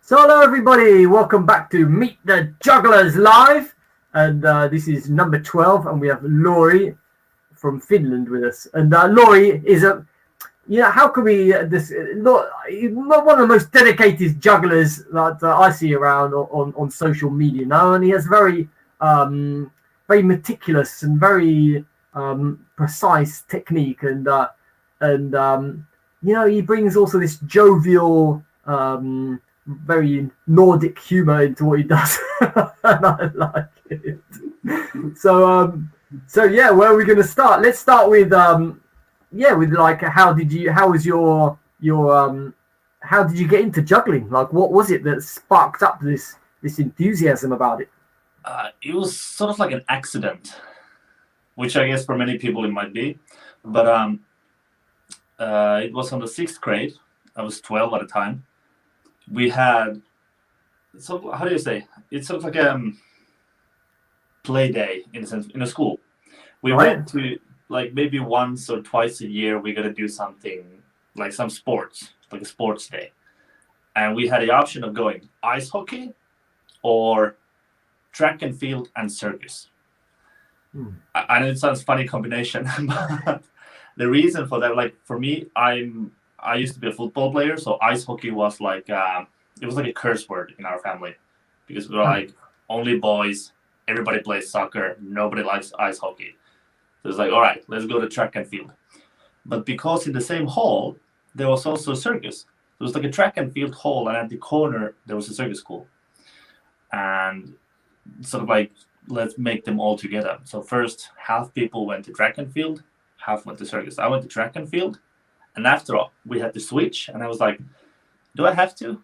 So hello everybody, welcome back to Meet the Jugglers live, and this is number 12, and we have Lauri from Finland with us. And Lauri is how can we one of the most dedicated jugglers that I see around on social media now, and he has very very meticulous and very precise technique, and he brings also this jovial very Nordic humor into what he does, and I like it. So yeah, where are we going to start? Let's start with like how did you get into juggling? Like, what was it that sparked up this enthusiasm about it? It was sort of like an accident, which I guess for many people it might be, but it was on the 6th grade. I was 12 at the time. We had, so how do you say? It's sort of like a play day in a sense in a school. We went to like maybe once or twice a year. We got to do something like some sports, like a sports day, and we had the option of going ice hockey or track and field and circus. I know it sounds funny combination, but the reason for that, like for me, I used to be a football player, so ice hockey was like it was like a curse word in our family because we were like only boys. Everybody plays soccer. Nobody likes ice hockey. So it's like, all right, let's go to track and field. But because in the same hall there was also a circus, it was like a track and field hall, and at the corner there was a circus school, and sort of like let's make them all together. So first half people went to track and field, half went to circus. I went to track and field. And after all, we had to switch, and I was like, do I have to?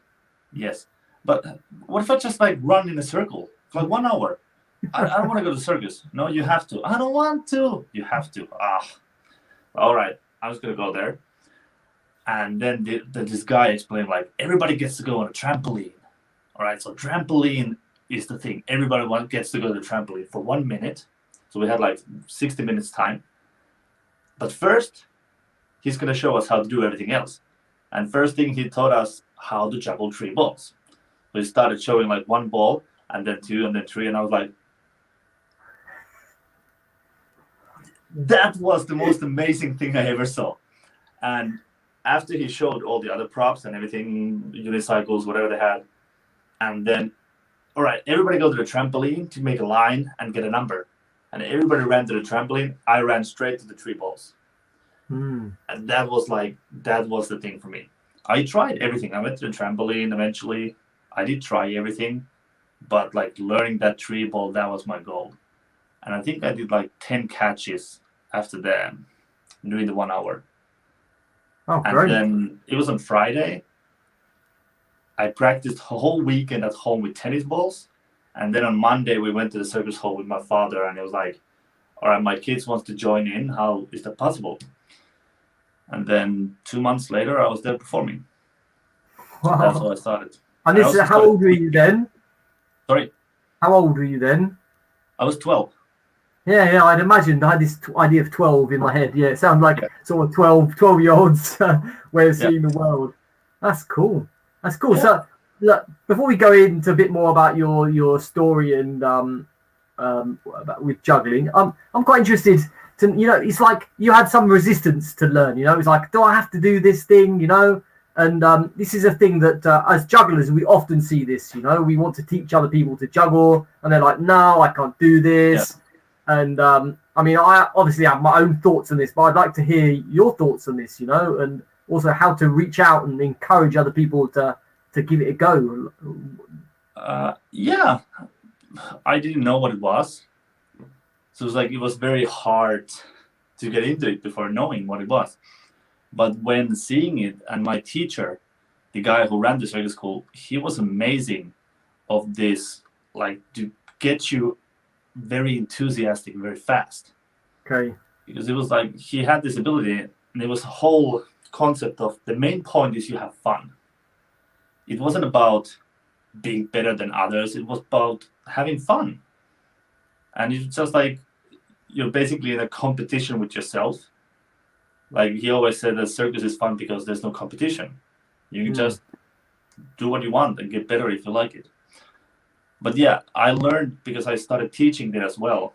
Yes. But what if I just like run in a circle for like 1 hour? I don't want to go to circus. No, you have to. I don't want to. You have to. All right. I was going to go there. And then this guy explained, like, everybody gets to go on a trampoline. All right. So trampoline is the thing. Everybody gets to go to the trampoline for 1 minute. So we had like 60 minutes time. But first, he's going to show us how to do everything else. And first thing, he taught us how to juggle 3 balls. So he started showing like 1 ball, and then 2, and then 3, and I was like, that was the most amazing thing I ever saw. And after he showed all the other props and everything, unicycles, whatever they had, and then, all right, everybody go to the trampoline to make a line and get a number. And everybody ran to the trampoline. I ran straight to the 3 balls. And that was the thing for me. I tried everything. I went to the trampoline eventually. I did try everything, but like learning that 3 ball, that was my goal. And I think I did like 10 catches after that, during the 1 hour. Oh, and great. Then it was on Friday. I practiced a whole weekend at home with tennis balls. And then on Monday, we went to the circus hall with my father, and it was like, all right, my kids wants to join in. How is that possible? And then 2 months later, I was there performing. Wow. That's how I started. And this is, how old were you then? Sorry? How old were you then? I was 12. Yeah, I'd imagined. I had this idea of 12 in my head. Yeah, it sounds like sort of 12-year-olds way of seeing the world. That's cool. That's cool. Yeah. So, look, before we go into a bit more about your story and with juggling, I'm quite interested to, it's like you had some resistance to learn. It's like, do I have to do this thing? And this is a thing that as jugglers we often see this. We want to teach other people to juggle, and they're like, no, I can't do this. Yeah. And I mean, I obviously have my own thoughts on this, but I'd like to hear your thoughts on this. And also how to reach out and encourage other people to give it a go. Yeah, I didn't know what it was. So it was very hard to get into it before knowing what it was. But when seeing it, and my teacher, the guy who ran the circus school, he was amazing of this, like to get you very enthusiastic very fast. Okay. Because it was like he had this ability, and it was a whole concept of the main point is you have fun. It wasn't about being better than others. It was about having fun. And it's just like you're basically in a competition with yourself. Like he always said that circus is fun because there's no competition. You can just do what you want and get better if you like it. But yeah, I learned because I started teaching there as well.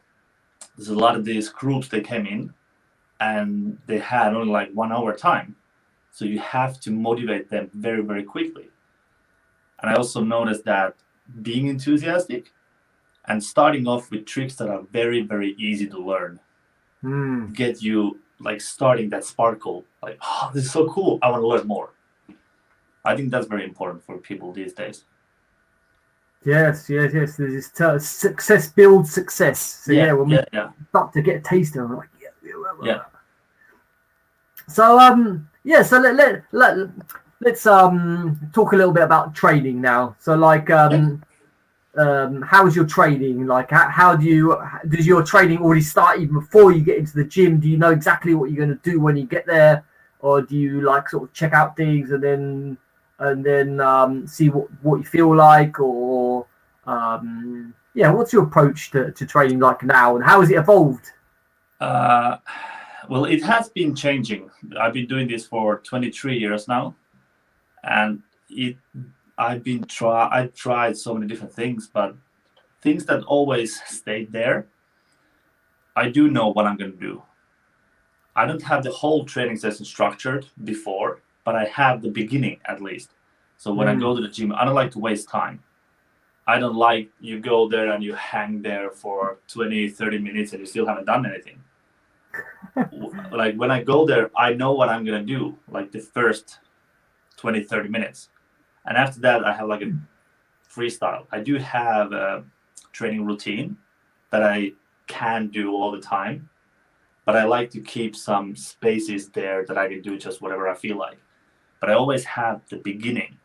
There's a lot of these groups, they came in and they had only like 1 hour time. So you have to motivate them very, very quickly. And I also noticed that being enthusiastic and starting off with tricks that are very, very easy to learn get you like starting that sparkle, like, oh, this is so cool, I want to learn more. I think that's very important for people these days. Yes. There's this success builds success. So when we start to get a taste of it, like yeah. So so let's talk a little bit about training now. So like how is your training? Like does your training already start even before you get into the gym? Do you know exactly what you're going to do when you get there, or do you like sort of check out things and then see what you feel like, or what's your approach to training like now, and how has it evolved? Well, it has been changing. I've been doing this for 23 years now, and I've tried so many different things, but things that always stayed there, I do know what I'm going to do. I don't have the whole training session structured before, but I have the beginning at least. So when I go to the gym, I don't like to waste time. I don't like you go there and you hang there for 20, 30 minutes and you still haven't done anything. Like when I go there, I know what I'm going to do, like the first 20, 30 minutes. And after that, I have like a freestyle. I do have a training routine that I can do all the time, but I like to keep some spaces there that I can do just whatever I feel like. But I always have the beginning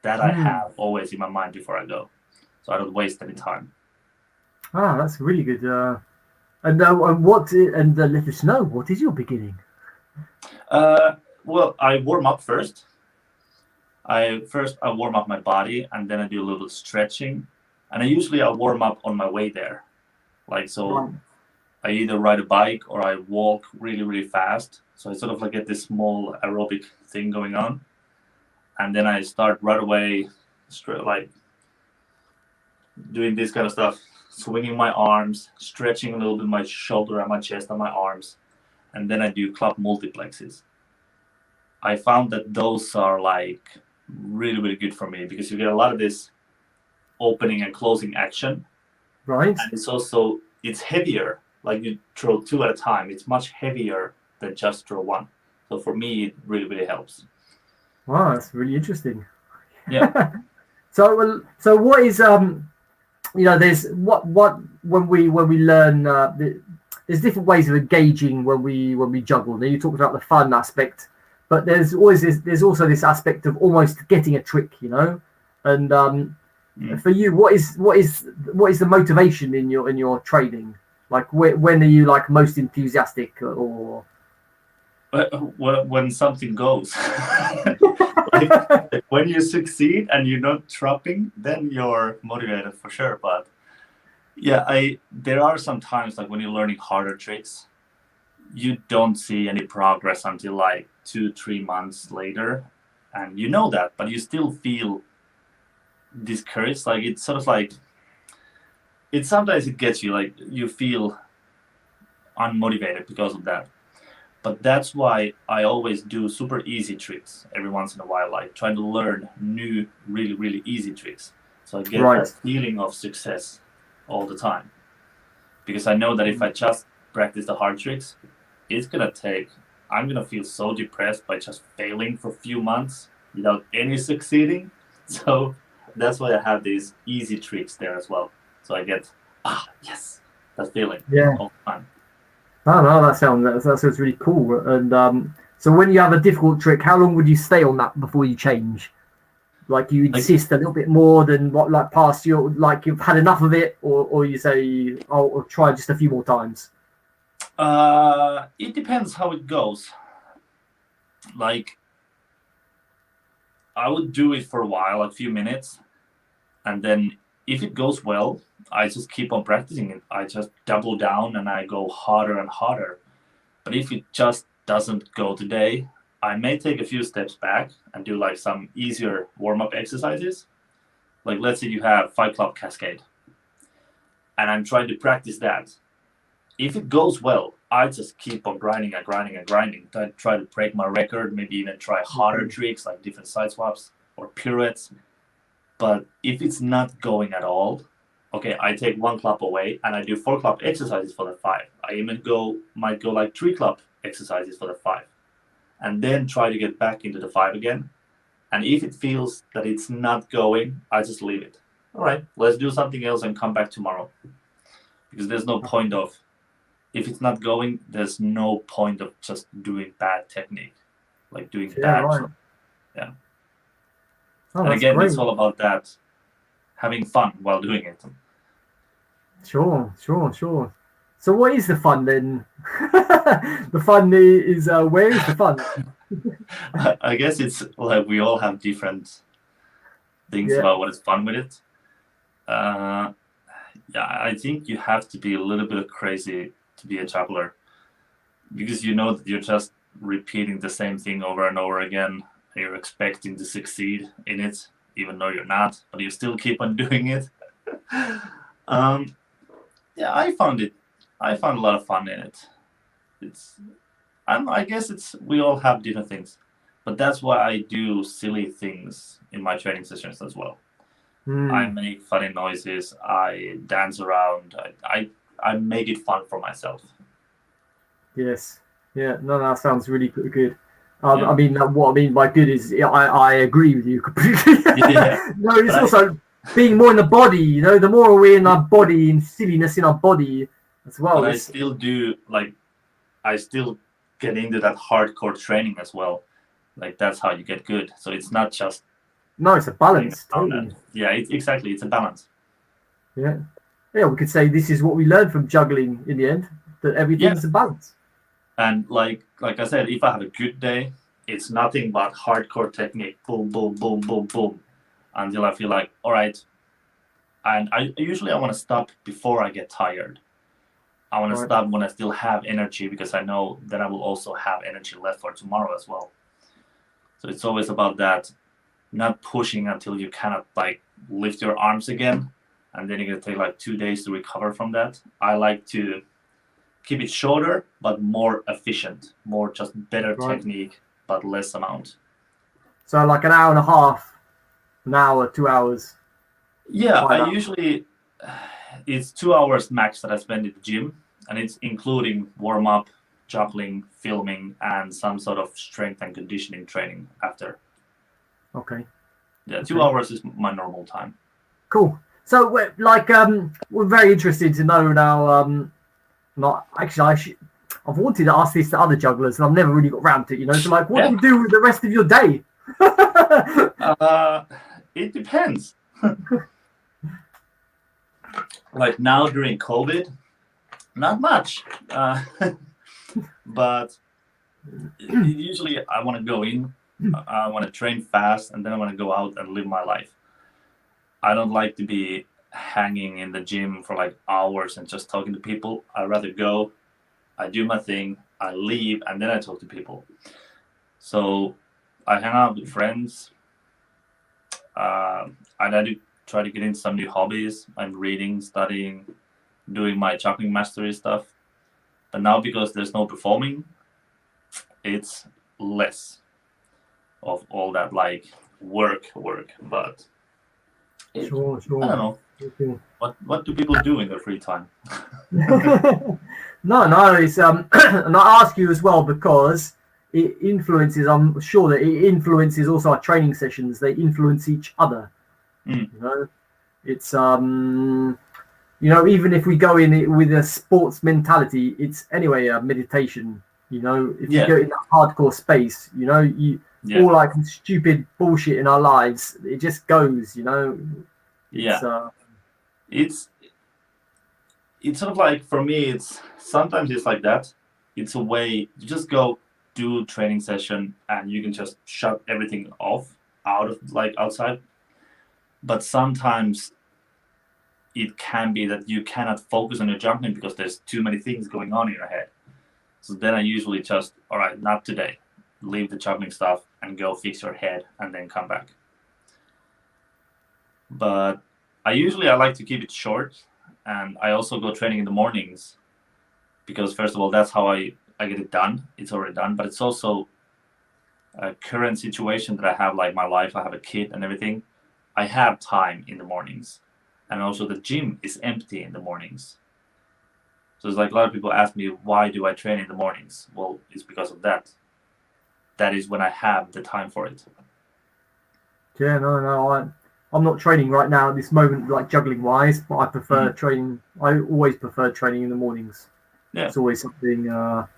that I have always in my mind before I go, so I don't waste any time. Ah, that's really good. And let us know, what is your beginning? Well, I warm up first. I warm up my body, and then I do a little stretching. And I warm up on my way there. Like, so Right. I either ride a bike or I walk really, really fast. So I sort of like get this small aerobic thing going on. And then I start right away, like doing this kind of stuff, swinging my arms, stretching a little bit my shoulder and my chest and my arms. And then I do club multiplexes. I found that those are like really, really good for me because you get a lot of this opening and closing action. Right. And it's heavier. Like you throw 2 at a time. It's much heavier than just throw 1. So for me, it really, really helps. Wow, that's really interesting. Yeah. So what is there's what when we learn there's different ways of engaging when we juggle. Now you talked about the fun aspect, but there's also this aspect of almost getting a trick, and for you, what is the motivation in your training? Like when are you like most enthusiastic, or when something goes? Like, when you succeed and you're not dropping, then you're motivated for sure. But yeah, there are some times like when you're learning harder tricks, you don't see any progress until like 2-3 months later, and you know that, but you still feel discouraged. Like it's sort of like sometimes it gets you, like you feel unmotivated because of that. But that's why I always do super easy tricks every once in a while, like trying to learn new, really, really easy tricks. So I get that feeling of success all the time. Because I know that if I just practice the hard tricks, I'm going to feel so depressed by just failing for a few months without any succeeding. So that's why I have these easy tricks there as well. So I get, yes, that feeling all the time. Oh no, that sounds really cool. And so when you have a difficult trick, how long would you stay on that before you change? Like you insist a little bit more than what, like past your, like you've had enough of it, or you say, I'll try just a few more times? It depends how it goes. Like I would do it for a while, a few minutes, and then if it goes well, I just keep on practicing it. I just double down and I go harder and harder. But if it just doesn't go today, I may take a few steps back and do like some easier warm-up exercises. Like let's say you have 5-club cascade, and I'm trying to practice that. If it goes well, I just keep on grinding and grinding and grinding. I try to break my record, maybe even try harder tricks like different side swaps or pirouettes. But if it's not going at all, okay, I take 1 club away and I do 4-club exercises for the 5. I even might go like 3-club exercises for the 5, and then try to get back into the 5 again. And if it feels that it's not going, I just leave it. All right, let's do something else and come back tomorrow. Because there's no point of, if it's not going, there's no point of just doing bad technique, like doing bad. Right. Yeah. Oh, and again, great. It's all about that, having fun while doing it. Sure. So what is the fun then? The fun is, where is the fun? I guess it's like we all have different things about what is fun with it. I think you have to be a little bit crazy to be a juggler, because you know that you're just repeating the same thing over and over again, and you're expecting to succeed in it, even though you're not, but you still keep on doing it. I found a lot of fun in it. I guess we all have different things, but that's why I do silly things in my training sessions as well. I make funny noises. I dance around. I make it fun for myself. Yes. Yeah. No, that sounds really good. I mean, what I mean by good is I agree with you completely. No, it's also being more in the body. The more we're in our body, and silliness in our body as well. But I still do I still get into that hardcore training as well. Like that's how you get good. So it's not just. No, it's a balance. Totally. Yeah, exactly. It's a balance. Yeah. Yeah, we could say this is what we learned from juggling in the end, that everything's a balance. And like I said, if I have a good day, it's nothing but hardcore technique. Boom, boom, boom, boom, boom. Until I feel like, all right. And I want to stop before I get tired. I want to stop when I still have energy, because I know that I will also have energy left for tomorrow as well. So it's always about that. Not pushing until you cannot lift your arms again, and then you're gonna take like 2 days to recover from that. I like to keep it shorter but more efficient, more just better technique but less amount. So like an hour and a half, an hour, 2 hours. Yeah, I usually it's 2 hours max that I spend at the gym, and it's including warm up, juggling, filming, and some sort of strength and conditioning training after. Okay. Yeah, 2 hours is my normal time. Cool. So, we're very interested to know now. Not actually, I've wanted to ask this to other jugglers, and I've never really got around to it. So, what do you do with the rest of your day? It depends. Like now during COVID, not much. But usually I want to go in. I want to train fast, and then I want to go out and live my life. I don't like to be hanging in the gym for like hours and just talking to people. I'd rather go, I do my thing, I leave, and then I talk to people. So I hang out with friends. And I do try to get into some new hobbies. I'm reading, studying, doing my juggling mastery stuff. But now, because there's no performing, it's less of all that work, but sure. I don't know. Okay. What do people do in their free time? No, it's and I ask you as well because it influences. I'm sure that it influences also our training sessions. They influence each other. It's even if we go in it with a sports mentality, it's anyway a meditation. If you go in that hardcore space, all like stupid bullshit in our lives, it just goes, It's sort of like, for me, it's sometimes it's like that. It's a way you just go do training session and you can just shut everything off out of outside. But sometimes it can be that you cannot focus on your juggling because there's too many things going on in your head. So then I usually just, all right, not today. leave the juggling stuff and go fix your head and then come back. But I like to keep it short, and I also go training in the mornings because first of all, that's how I get it done. It's already done, but it's also a current situation that I have, like my life. I have a kid and everything. I have time in the mornings, and also the gym is empty in the mornings. So it's like a lot of people ask me, why do I train in the mornings? Well, it's because of that. That is when I have the time for it. Yeah, no, I'm not training right now at this moment, like juggling wise, but I prefer training. I always prefer training in the mornings. Yeah. It's always something. And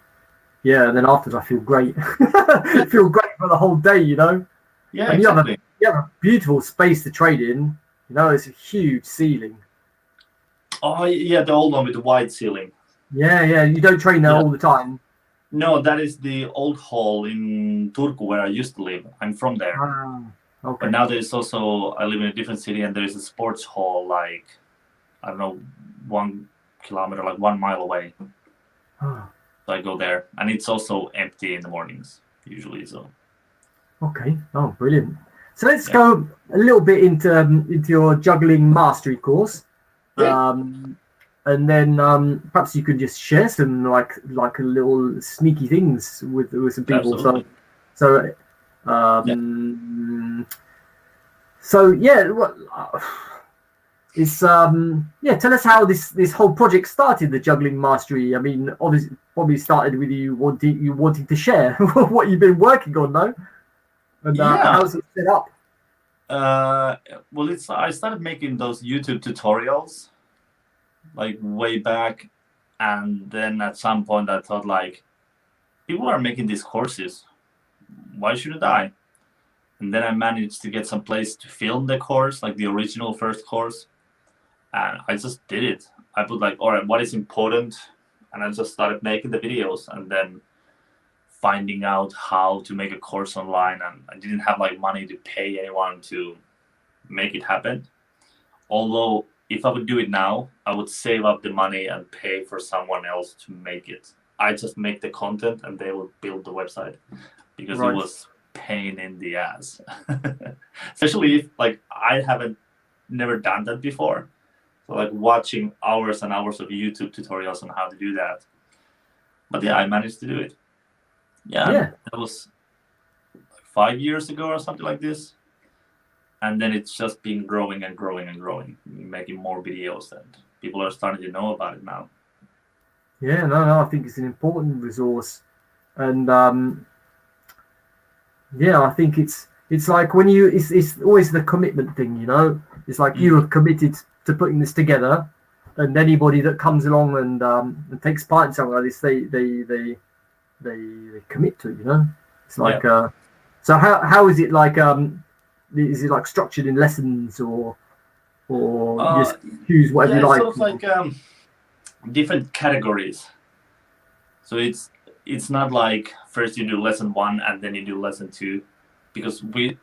then afterwards I feel great. I feel great for the whole day, you know. Yeah, and exactly. You have a beautiful space to train in. You know, it's a huge ceiling. Oh yeah, the old one with the wide ceiling. Yeah. You don't train there all the time. No, that is the old hall in Turku where I used to live. I'm from there. Okay. But now there's also, I live in a different city, and there is a sports hall, like, I don't know, 1 kilometer, like 1 mile away. So I go there, and it's also empty in the mornings, usually. So. Okay. Oh, brilliant. So let's go a little bit into your juggling mastery course. Yeah. And then perhaps you can just share some like a little sneaky things with some people. Absolutely. Tell us how this whole project started, the juggling mastery. I mean, obviously, probably started with you wanting to share what you've been working on, no? And how's it set up? I started making those YouTube tutorials like way back, and then at some point I thought, like, people are making these courses, why shouldn't I? And then I managed to get some place to film the course, like the original first course, and I just did it. I put like, all right, what is important, and I just started making the videos, and then finding out how to make a course online, and I didn't have like money to pay anyone to make it happen. Although if I would do it now, I would save up the money and pay for someone else to make it. I just make the content and they will build the website, because it was pain in the ass. Especially if like I never done that before. So like watching hours and hours of YouTube tutorials on how to do that. But yeah, I managed to do it. Yeah. That was like 5 years ago or something like this. And then it's just been growing and growing and growing, making more videos, and people are starting to know about it now. Yeah, no, I think it's an important resource, and I think it's like when it's always the commitment thing, you know. It's like you have committed to putting this together, and anybody that comes along and takes part in something like this, they commit to it, you know. It's like so how is it like is it like structured in lessons or you just choose whatever you like? It's sort of like different categories. So it's not like first you do lesson 1 and then you do lesson 2, because we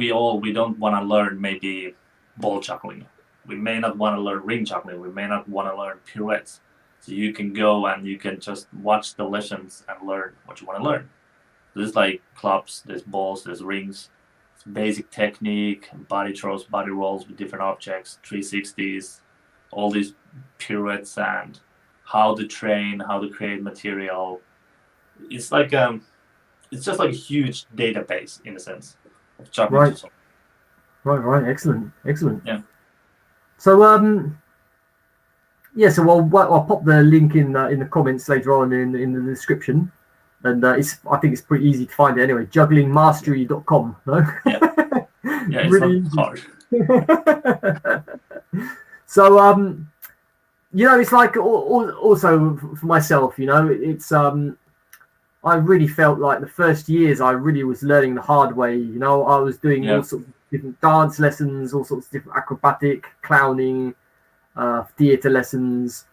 don't want to learn maybe ball juggling. We may not want to learn ring juggling. We may not want to learn pirouettes. So you can go and you can just watch the lessons and learn what you want to learn. There's like clubs, there's balls, there's rings, basic technique, body throws, body rolls with different objects, 360s, all these pirouettes, and how to train, how to create material. It's like it's just like a huge database in a sense of juggling. Right. Excellent. Yeah. So so I'll pop the link in the comments later on in the description. And I think it's pretty easy to find it anyway. Jugglingmastery.com, no? Yeah, it's really not hard. So, it's like also for myself, it's I really felt like the first years I really was learning the hard way. I was doing all sorts of different dance lessons, all sorts of different acrobatic, clowning, theatre lessons.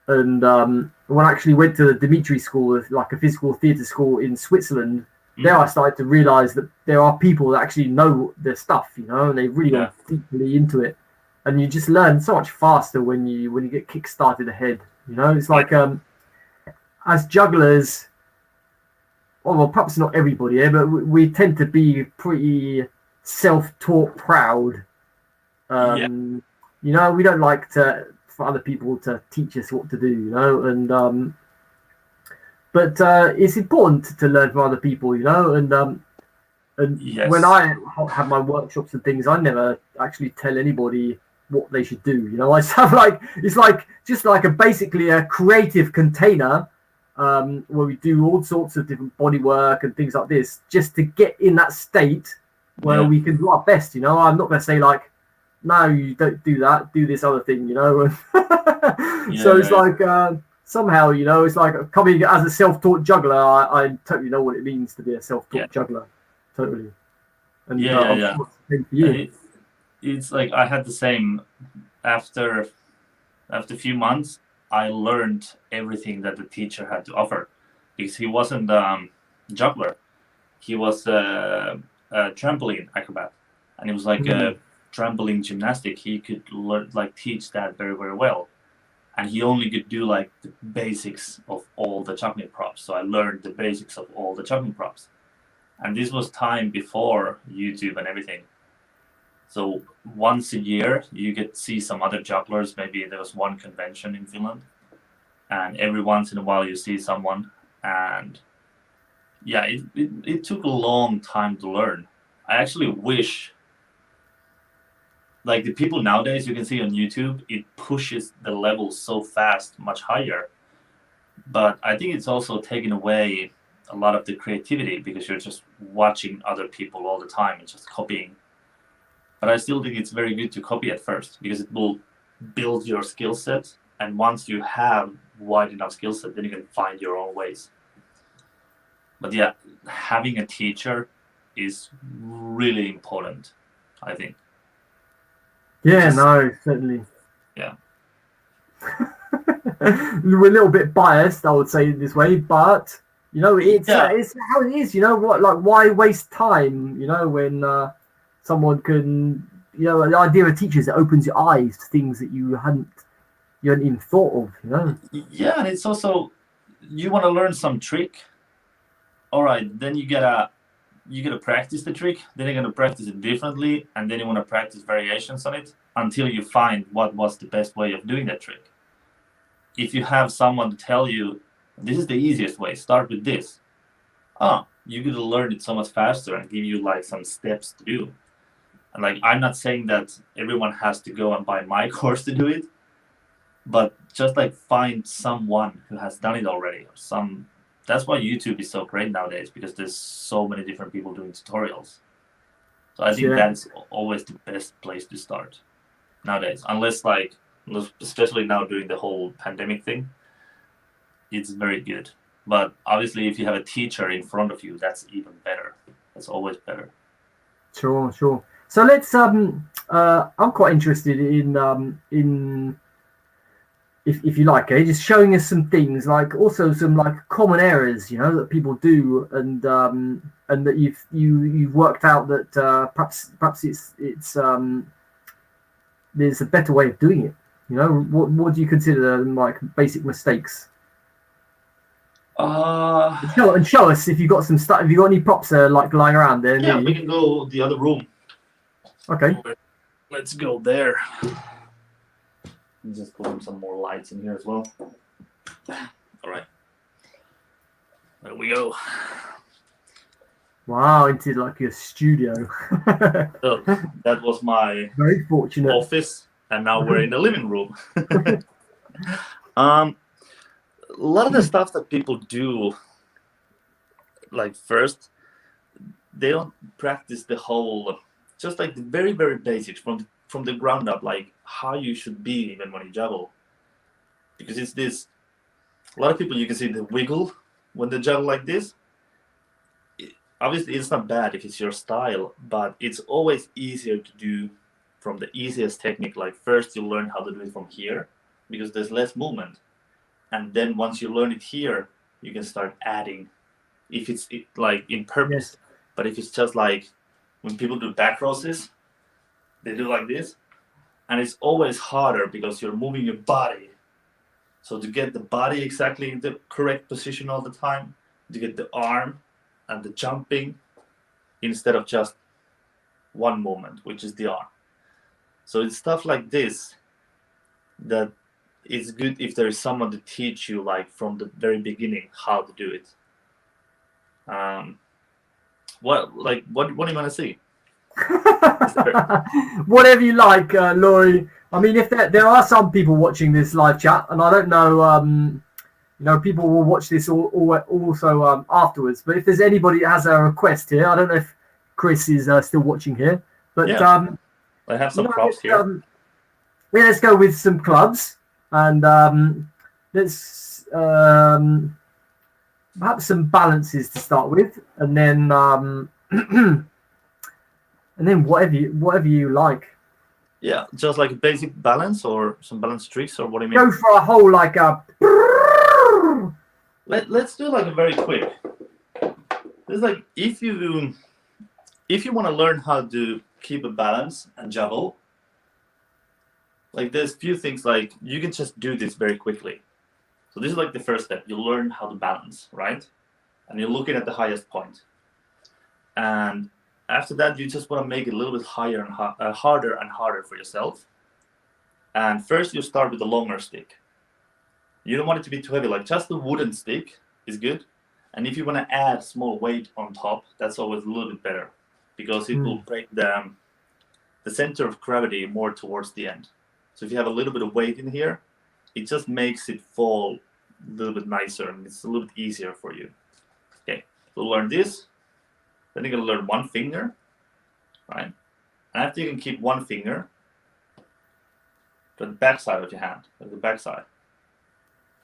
And when I actually went to the Dimitri School, like a physical theatre school in Switzerland, there I started to realise that there are people that actually know their stuff, and they really go deeply into it. And you just learn so much faster when you get kick-started ahead. It's like as jugglers, well, perhaps not everybody here, but we tend to be pretty self-taught proud. You know, we don't like for other people to teach us what to do, you know, and but it's important to learn from other people, you know, and Yes. when I have my workshops and things, I never actually tell anybody what they should do. You know, I have it's like just like basically a creative container where we do all sorts of different body work and things like this, just to get in that state where we can do our best. You know, I'm not going to say like, no, you don't do that. Do this other thing. You know, so it's like somehow, you know, it's like coming as a self-taught juggler. I totally know what it means to be a self-taught juggler. Totally. And it's like I had the same after a few months. I learned everything that the teacher had to offer, because he wasn't juggler. He was a trampoline acrobat, and it was like a trampoline gymnastic. He could learn, like, teach that very, very well, and he only could do like the basics of all the juggling props. So I learned the basics of all the juggling props. And this was time before YouTube and everything. So once a year, you get to see some other jugglers. Maybe there was one convention in Finland, and every once in a while you see someone. And yeah, it took a long time to learn. I actually wish, like the people nowadays you can see on YouTube, it pushes the level so fast, much higher. But I think it's also taken away a lot of the creativity, because you're just watching other people all the time and just copying. But I still think it's very good to copy at first, because it will build your skill set, and once you have wide enough skill set, then you can find your own ways. But yeah, having a teacher is really important, I think. Yeah, no, certainly. Yeah. We're a little bit biased, I would say, this way, but you know, it's how it is. You know what? Like, why waste time? You know, when someone can, you know, the idea of teachers, it opens your eyes to things that you hadn't even thought of. You know. Yeah, and it's also, you want to learn some trick. All right, then you gotta practice the trick. Then you're gonna practice it differently, and then you want to practice variations on it until you find what was the best way of doing that trick. If you have someone to tell you, this is the easiest way, start with this, you're gonna learn it so much faster and give you like some steps to do. And like, I'm not saying that everyone has to go and buy my course to do it, but just like find someone who has done it already, or that's why YouTube is so great nowadays, because there's so many different people doing tutorials. So I think that's always the best place to start nowadays, unless especially now during the whole pandemic thing, it's very good. But obviously, if you have a teacher in front of you, that's even better. That's always better. Sure. So let's I'm quite interested in if you like, just showing us some things, like also some like common errors, you know, that people do, and that you've worked out that perhaps it's there's a better way of doing it. You know, what do you consider like basic mistakes? And show us if you got some stuff. If you got any props like lying around there. Yeah, we can go the other room. Okay. Let's go there. Just put in some more lights in here as well. All right. There we go. Wow, into like your studio. So that was my very fortunate office, and now we're in the living room. A lot of the stuff that people do, like first, they don't practice the whole, just like the very, very basics from the ground up, like how you should be even when you juggle. Because it's this, a lot of people, you can see the wiggle when they juggle like this. Obviously, it's not bad if it's your style, but it's always easier to do from the easiest technique. Like first you learn how to do it from here, because there's less movement. And then once you learn it here, you can start adding, if it's like in purpose. Yes. But if it's just like when people do back crosses, they do like this, and it's always harder because you're moving your body. So to get the body exactly in the correct position all the time, to get the arm and the jumping instead of just one movement, which is the arm. So it's stuff like this that is good if there is someone to teach you, like from the very beginning, how to do it. What do you want to see? Whatever you like, Lauri. I mean, if there are some people watching this live chat, and I don't know, people will watch this also afterwards. But if there's anybody that has a request here, I don't know if Chris is still watching here, but I have some props here. Let's go with some clubs, and let's perhaps some balances to start with, and then whatever you like. Yeah, just like a basic balance or some balance tricks, or what do you mean? Go for a whole like a. Let's do like a very quick. It's like if you want to learn how to keep a balance and juggle, like there's few things like you can just do this very quickly. So this is like the first step. You learn how to balance, right? And you're looking at the highest point. And after that, you just want to make it a little bit higher and harder and harder for yourself. And first, you start with the longer stick. You don't want it to be too heavy. Like just the wooden stick is good. And if you want to add small weight on top, that's always a little bit better because it will break the center of gravity more towards the end. So if you have a little bit of weight in here, it just makes it fall a little bit nicer and it's a little bit easier for you. Okay, so learn this. Then you're going to learn one finger, right? And after you can keep one finger to the back side of your hand, like the back side.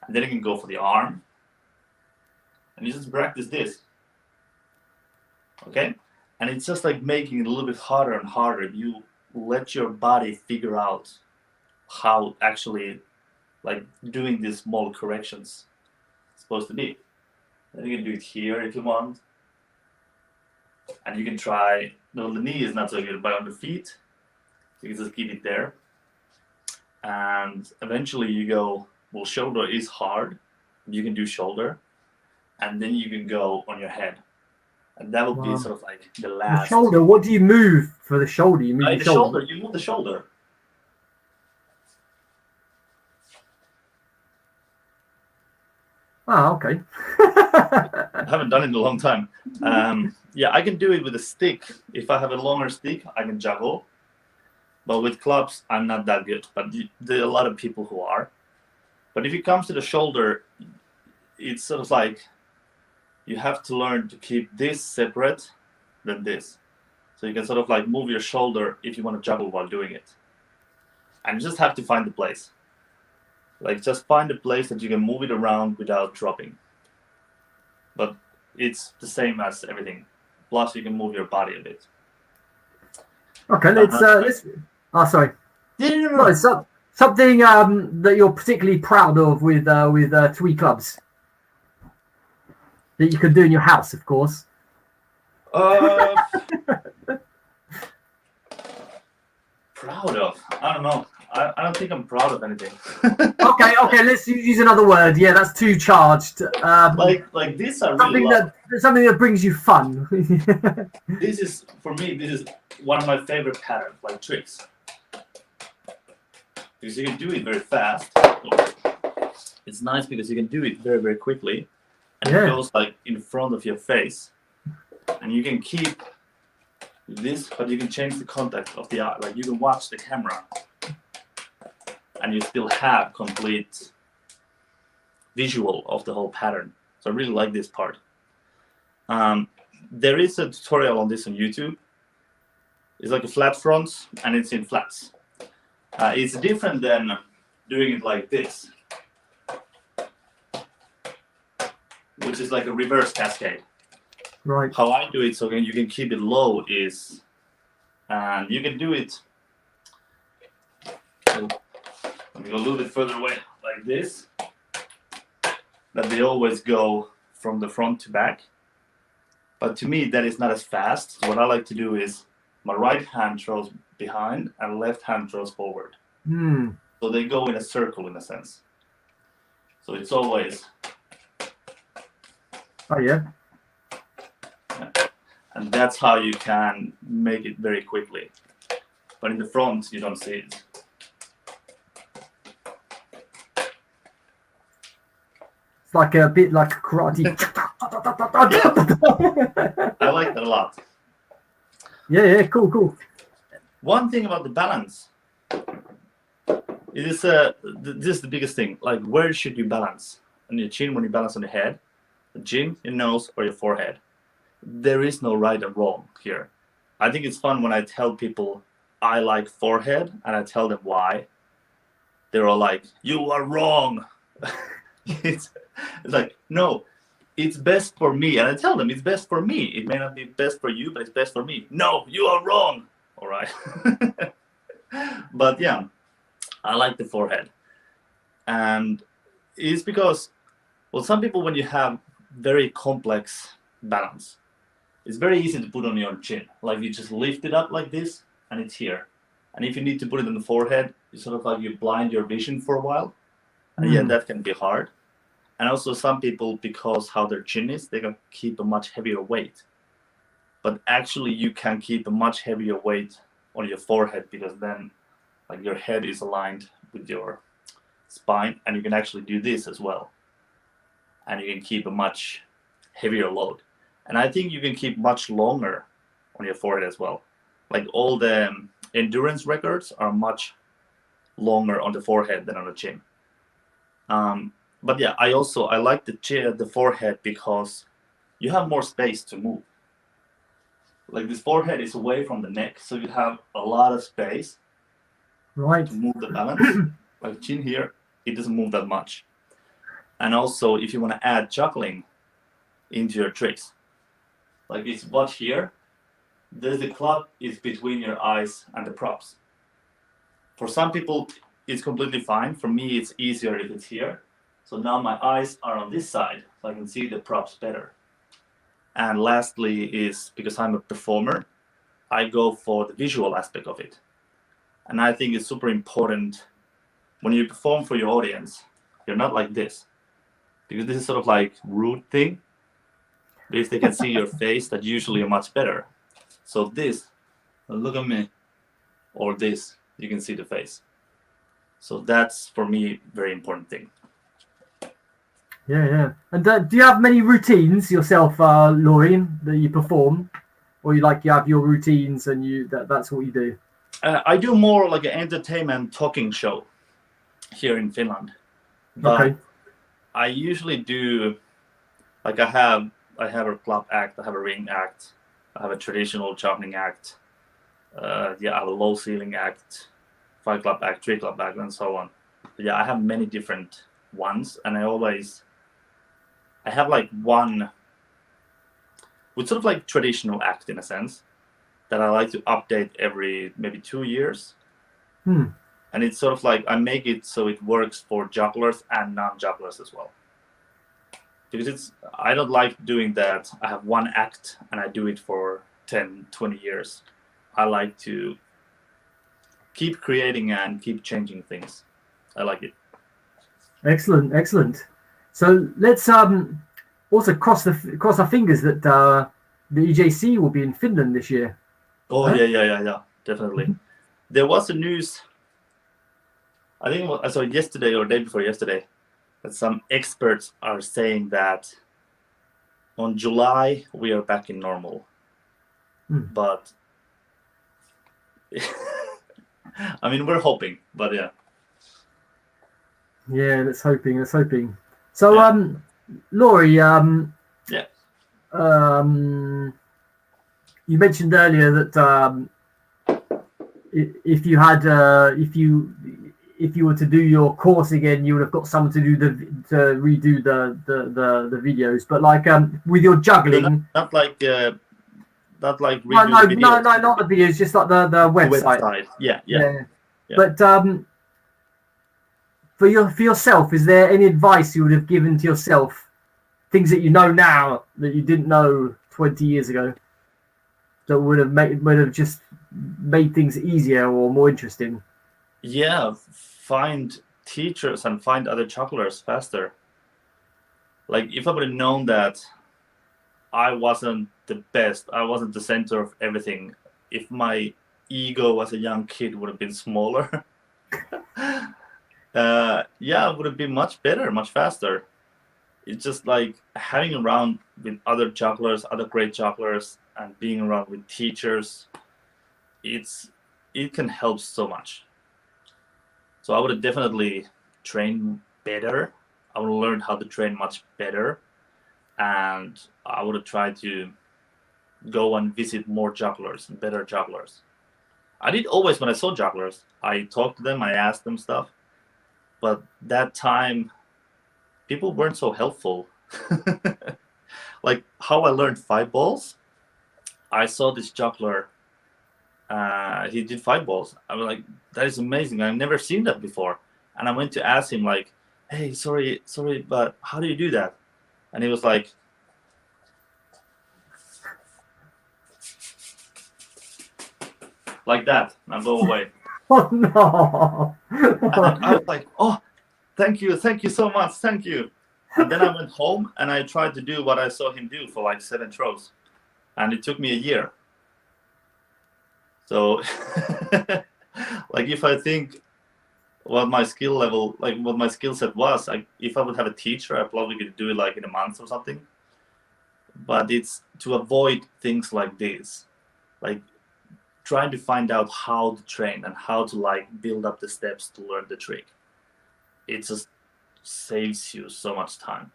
And then you can go for the arm. And you just practice this. Okay? And it's just like making it a little bit harder and harder. You let your body figure out how actually like doing these small corrections is supposed to be. Then you can do it here if you want. And you can try, no, the knee is not so good, but on the feet, you can just keep it there. And eventually you go, well, shoulder is hard. You can do shoulder. And then you can go on your head. And that will be sort of like the last. The shoulder, what do you move for the shoulder? You move the shoulder. You move the shoulder. Oh, okay. I haven't done it in a long time. Yeah, I can do it with a stick. If I have a longer stick, I can juggle. But with clubs, I'm not that good. But there are a lot of people who are. But if it comes to the shoulder, it's sort of like you have to learn to keep this separate than this. So you can sort of like move your shoulder if you want to juggle while doing it. And you just have to find the place. Like just find a place that you can move it around without dropping. But it's the same as everything. Plus you can move your body a bit. Okay, let's sorry. No, something that you're particularly proud of with Twee clubs that you can do in your house, of course. Proud of? I don't know. I don't think I'm proud of anything. okay. Let's use another word. Yeah, that's too charged. Like these are something that brings you fun. This is one of my favorite patterns, like tricks, because you can do it very fast. It's nice because you can do it very, very quickly, and it goes like in front of your face, and you can keep this, but you can change the contact of the eye. Like you can watch the camera. And you still have complete visual of the whole pattern. So I really like this part. There is a tutorial on this on YouTube. It's like a flat front, and it's in flats. It's different than doing it like this, which is like a reverse cascade. Right. How I do it so you can keep it low is, and you can do it. Let me go a little bit further away, like this. That they always go from the front to back. But to me, that is not as fast. So what I like to do is my right hand throws behind and left hand throws forward. So they go in a circle in a sense. So it's always. Oh, yeah. And that's how you can make it very quickly. But in the front, you don't see it. It's like a bit like karate. I like that a lot. Yeah, cool. One thing about the balance, it is this is the biggest thing. Like, where should you balance? On your chin, when you balance on the head, the chin, your nose, or your forehead. There is no right or wrong here. I think it's fun when I tell people I like forehead, and I tell them why. They're all like, "You are wrong." It's like, no, it's best for me. And I tell them it's best for me. It may not be best for you, but it's best for me. No, you are wrong. All right. But yeah, I like the forehead. And it's because, well, some people, when you have very complex balance, it's very easy to put on your chin. Like, you just lift it up like this, and it's here. And if you need to put it on the forehead, it's sort of like you blind your vision for a while. And yeah, that can be hard. And also some people, because how their chin is, they can keep a much heavier weight. But actually you can keep a much heavier weight on your forehead, because then like your head is aligned with your spine, and you can actually do this as well. And you can keep a much heavier load. And I think you can keep much longer on your forehead as well. Like, all the endurance records are much longer on the forehead than on the chin. But yeah, I like the forehead because you have more space to move. Like, this forehead is away from the neck, so you have a lot of space to move the balance. Like, chin here, it doesn't move that much. And also, if you want to add juggling into your tricks, like this watch here, the club is between your eyes and the props. For some people, it's completely fine. For me, it's easier if it's here. So now my eyes are on this side, so I can see the props better. And lastly is, because I'm a performer, I go for the visual aspect of it. And I think it's super important when you perform for your audience, you're not like this. Because this is sort of like rude thing. But if they can see your face, that's usually much better. So this, look at me, or this, you can see the face. So that's, for me, very important thing. Yeah. And do you have many routines yourself, Lauri, that you perform, or you have your routines and that's what you do? I do more like an entertainment talking show here in Finland. But okay. I usually do, like, I have a club act, I have a ring act, I have a traditional juggling act, I have a low ceiling act, 5 club act, 3 club act, and so on. But yeah, I have many different ones, and I have like one with sort of like traditional act in a sense that I like to update every maybe 2 years. And it's sort of like I make it so it works for jugglers and non-jugglers as well. Because I don't like doing that. I have one act and I do it for 10, 20 years. I like to keep creating and keep changing things. I like it. Excellent. So let's also cross our fingers that the EJC will be in Finland this year. Oh, huh? Yeah, definitely. There was a news, I think I saw yesterday or day before yesterday, that some experts are saying that on July we are back in normal. But I mean, we're hoping, but yeah. Yeah, let's hoping. So, Lauri, you mentioned earlier that if you were to do your course again, you would have got someone to redo the videos. But like with your juggling, not like redo no, the videos. No, not the videos, just like the website. Yeah. But for yourself, is there any advice you would have given to yourself, things that you know now that you didn't know 20 years ago, that would have just made things easier or more interesting? Yeah, find teachers and find other jugglers faster. Like, if I would have known that I wasn't the best. I wasn't the center of everything. If my ego as a young kid would have been smaller, yeah, it would have been much better, much faster. It's just like having around with other jugglers, other great jugglers, and being around with teachers. It can help so much. So I would have definitely trained better. I would have learned how to train much better, and I would have tried to go and visit more jugglers and better jugglers. I did always when I saw jugglers, I talked to them, I asked them stuff, but that time people weren't so helpful. Like how I learned 5 balls, I saw this juggler. He did 5 balls. I was like, that is amazing. I've never seen that before. And I went to ask him like, hey, sorry, but how do you do that? And he was like, like that, and go away. Oh no! And I was like, oh, thank you so much, thank you. And then I went home and I tried to do what I saw him do for like 7 throws, and it took me a year. So, like if I think what my skill level, like what my skill set was, if I would have a teacher, I probably could do it like in a month or something. But it's to avoid things like this, like trying to find out how to train and how to like build up the steps to learn the trick. It just saves you so much time.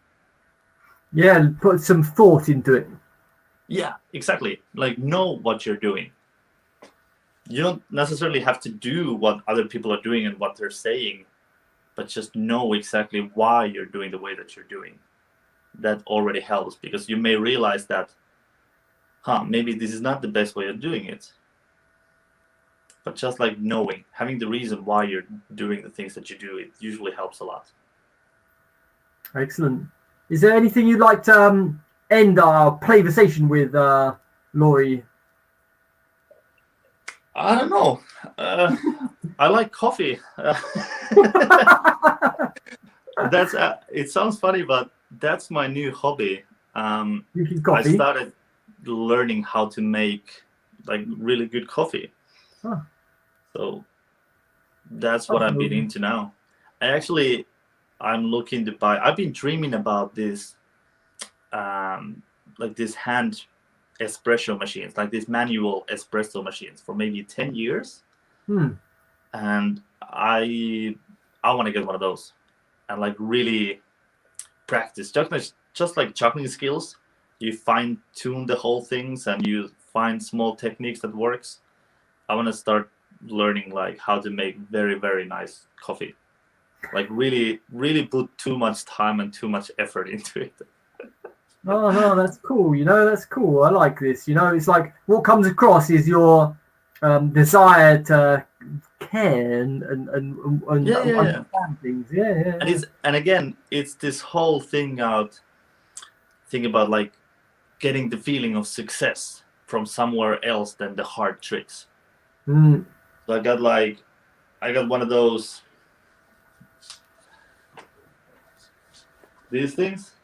Yeah, put some thought into it. Yeah, exactly. Like know what you're doing. You don't necessarily have to do what other people are doing and what they're saying, but just know exactly why you're doing the way that you're doing. That already helps, because you may realize that, maybe this is not the best way of doing it. But just like knowing, having the reason why you're doing the things that you do, it usually helps a lot. Excellent. Is there anything you'd like to end our conversation with, Lauri? I don't know. I like coffee. That's it sounds funny, but that's my new hobby. I started learning how to make like really good coffee. Huh. So that's what I've been into now. I'm looking to buy. I've been dreaming about this, like this hand espresso machines, like these manual espresso machines, for maybe 10 years. And I want to get one of those and like really practice just like juggling skills. You fine tune the whole things and you find small techniques that works. I want to start learning like how to make very, very nice coffee, like really, really put too much time and too much effort into it. Oh no, that's cool. That's cool. I like this. It's like what comes across is your desire to care and understand things. Yeah. And again, it's this whole thing about like getting the feeling of success from somewhere else than the hard tricks. So I got one of those, these things.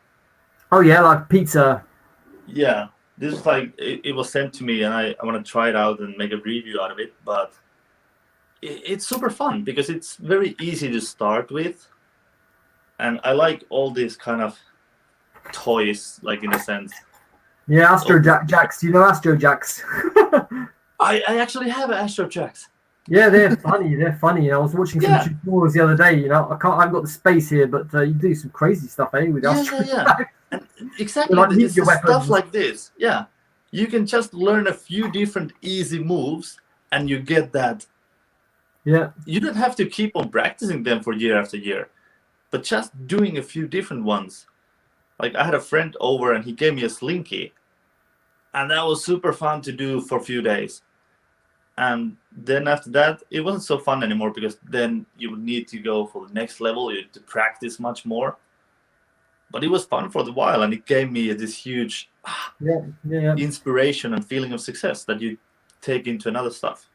Oh yeah, like pizza. Yeah, this is like it was sent to me, and I want to try it out and make a review out of it. But it's super fun because it's very easy to start with, and I like all these kind of toys, like in a sense. Yeah, Astro Jacks. Do you know Astro Jacks? I actually have an Astro Jacks. Yeah, they're funny. I was watching some tutorials the other day. I've got the space here, but you do some crazy stuff, with Astro Jacks. Exactly. Like it's stuff like this. Yeah, you can just learn a few different easy moves, and you get that. Yeah. You don't have to keep on practicing them for year after year, but just doing a few different ones. Like I had a friend over, and he gave me a slinky, and that was super fun to do for a few days. And then after that, it wasn't so fun anymore because then you would need to go for the next level. You had to practice much more. But it was fun for a while, and it gave me this huge inspiration and feeling of success that you take into another stuff.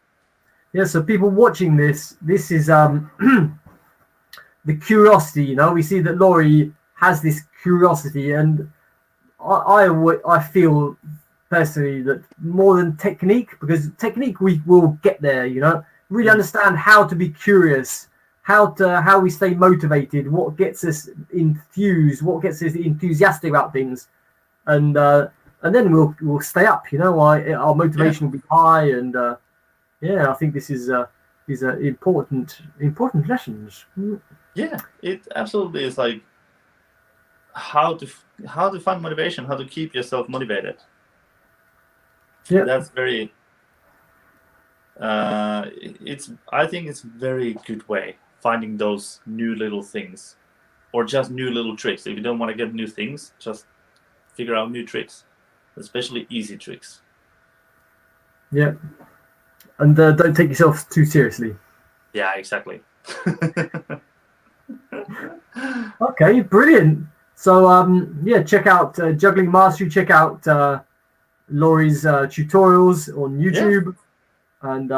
Yeah, so people watching this is the curiosity. We see that Lauri has this curiosity, and I feel personally that more than technique, because technique we will get there, really understand how to be curious, how we stay motivated, what gets us enthused, what gets us enthusiastic about things, and then we'll stay up. Our motivation will be high, and I think this is important lessons. Yeah, it absolutely is like how to find motivation, how to keep yourself motivated. Yeah, that's very. I think it's a very good way finding those new little things, or just new little tricks. If you don't want to get new things, just figure out new tricks, especially easy tricks. Yeah, and don't take yourself too seriously. Yeah, exactly. Okay, brilliant. So check out Juggling Mastery. Check out Lauri's tutorials on YouTube, and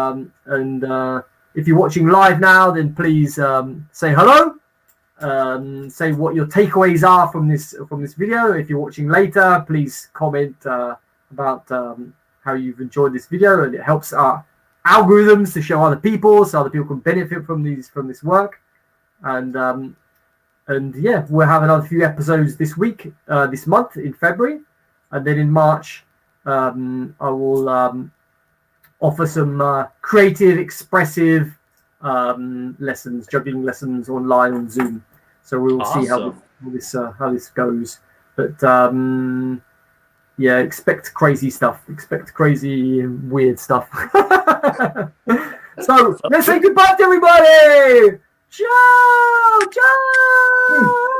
if you're watching live now, then please say hello. Say what your takeaways are from this video. If you're watching later, please comment about how you've enjoyed this video, and it helps our algorithms to show other people, so other people can benefit from this work. And we'll have another few episodes this month in February, and then in March I will offer some creative, expressive lessons, juggling lessons online on Zoom. So we will see how this goes. But expect crazy stuff. Expect crazy, weird stuff. So let's say goodbye to everybody. Ciao, ciao.